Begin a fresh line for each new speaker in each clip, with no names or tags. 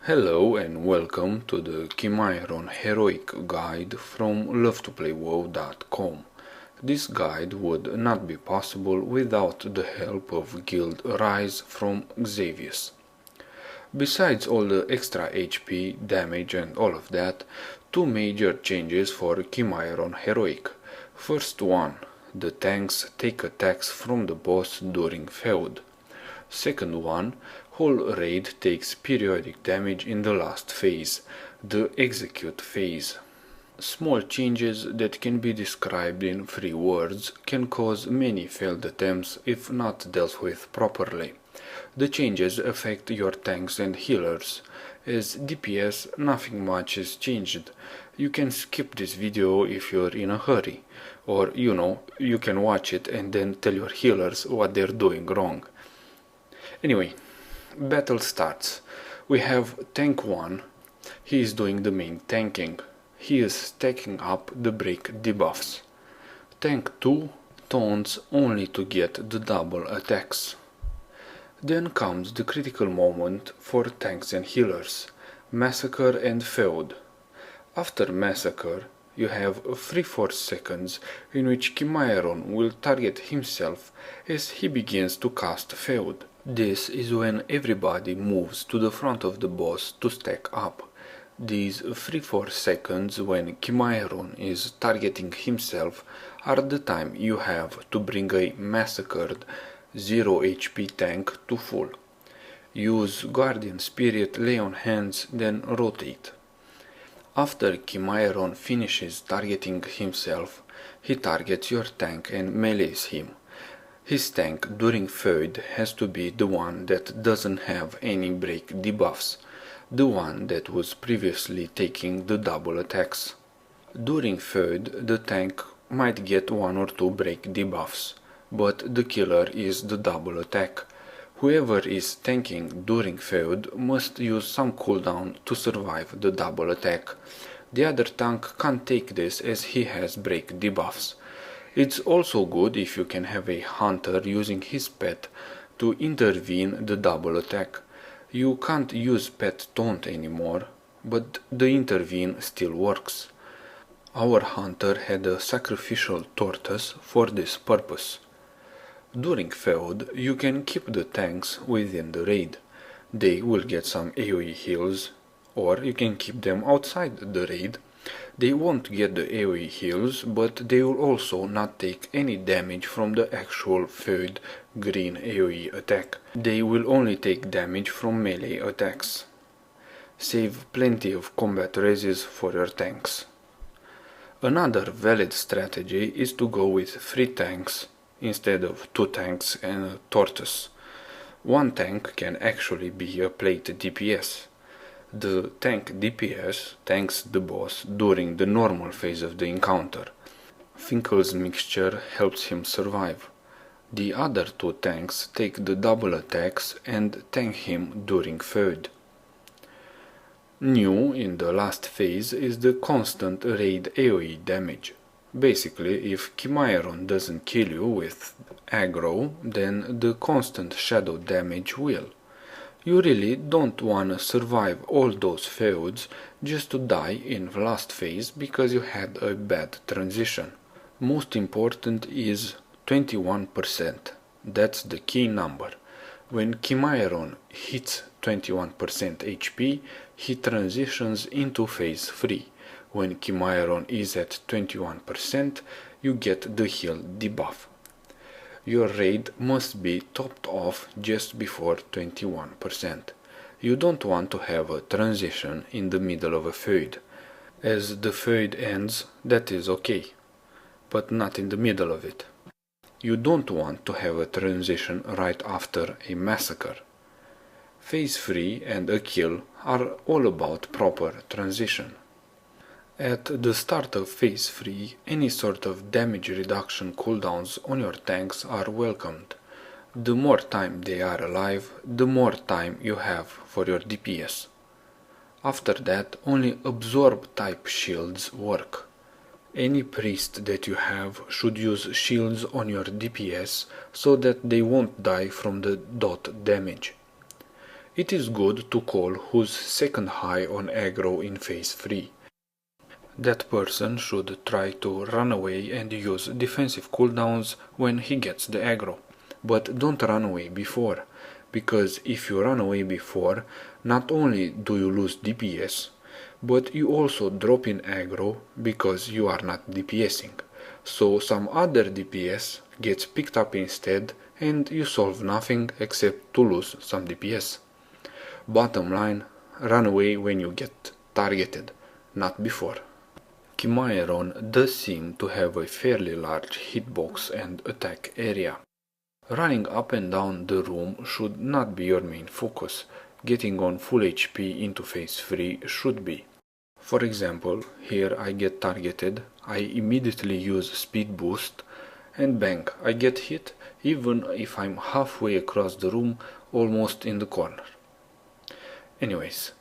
Hello and welcome to the Chimaeron Heroic guide from lovetoplaywow.com. This guide would not be possible without the help of Guild Rise from Xavius. Besides all the extra HP, damage and all of that, two major changes for Chimaeron Heroic. First one, the tanks take attacks from the boss during feud. Second one, whole raid takes periodic damage in the last phase, the execute phase. Small changes that can be described in 3 words can cause many failed attempts if not dealt with properly. The changes affect your tanks and healers. As DPS, nothing much is changed. You can skip this video if you're in a hurry, or you can watch it and then tell your healers what they're doing wrong. Anyway, battle starts. We have tank 1, he is doing the main tanking. He is stacking up the break debuffs. Tank 2 taunts only to get the double attacks. Then comes the critical moment for tanks and healers, Massacre and feud. After Massacre, you have 3-4 seconds in which Chimaeron will target himself as he begins to cast feud. This is when everybody moves to the front of the boss to stack up. These 3-4 seconds when Chimaeron is targeting himself are the time you have to bring a massacred 0 HP tank to full. Use Guardian Spirit, lay on hands, then rotate. After Chimaeron finishes targeting himself, he targets your tank and melees him. His tank during feud has to be the one that doesn't have any break debuffs, the one that was previously taking the double attacks. During feud, the tank might get 1 or 2 break debuffs, but the killer is the double attack. Whoever is tanking during feud must use some cooldown to survive the double attack. The other tank can't take this as he has break debuffs. It's also good if you can have a hunter using his pet to intervene the double attack. You can't use pet taunt anymore, but the intervene still works. Our hunter had a sacrificial tortoise for this purpose. During feud, you can keep the tanks within the raid. They will get some AoE heals, or you can keep them outside the raid. They won't get the AoE heals, but they will also not take any damage from the actual feud green AoE attack. They will only take damage from melee attacks. Save plenty of combat reses for your tanks. Another valid strategy is to go with 3 tanks instead of 2 tanks and a tortoise. 1 tank can actually be a plate DPS. The tank DPS tanks the boss during the normal phase of the encounter. Finkel's mixture helps him survive. The other 2 tanks take the double attacks and tank him during feud. New in the last phase is the constant raid AoE damage. Basically, if Chimaeron doesn't kill you with aggro, then the constant shadow damage will. You really don't wanna survive all those feuds just to die in the last phase because you had a bad transition. Most important is 21%. That's the key number. When Chimaeron hits 21% HP, he transitions into phase 3. When Chimaeron is at 21%, you get the heal debuff. Your raid must be topped off just before 21%. You don't want to have a transition in the middle of a feud. As the feud ends, that is okay, but not in the middle of it. You don't want to have a transition right after a massacre. Phase 3 and a kill are all about proper transition. At the start of phase 3, any sort of damage reduction cooldowns on your tanks are welcomed. The more time they are alive, the more time you have for your DPS. After that, only absorb type shields work. Any priest that you have should use shields on your DPS so that they won't die from the dot damage. It is good to call who's second high on aggro in phase 3. That person should try to run away and use defensive cooldowns when he gets the aggro. But don't run away before, because if you run away before, not only do you lose DPS, but you also drop in aggro because you are not DPSing. So some other DPS gets picked up instead and you solve nothing except to lose some DPS. Bottom line, run away when you get targeted, not before. Chimaeron does seem to have a fairly large hitbox and attack area. Running up and down the room should not be your main focus. Getting on full HP into phase 3 should be. For example, here I get targeted, I immediately use speed boost, and bang, I get hit even if I'm halfway across the room, almost in the corner. Anyways,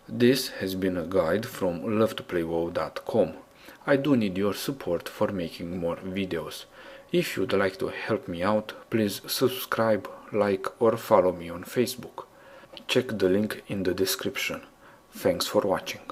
this has been a guide from lovetoplaywow.com. I do need your support for making more videos. If you'd like to help me out, please subscribe, like or follow me on Facebook. Check the link in the description. Thanks for watching.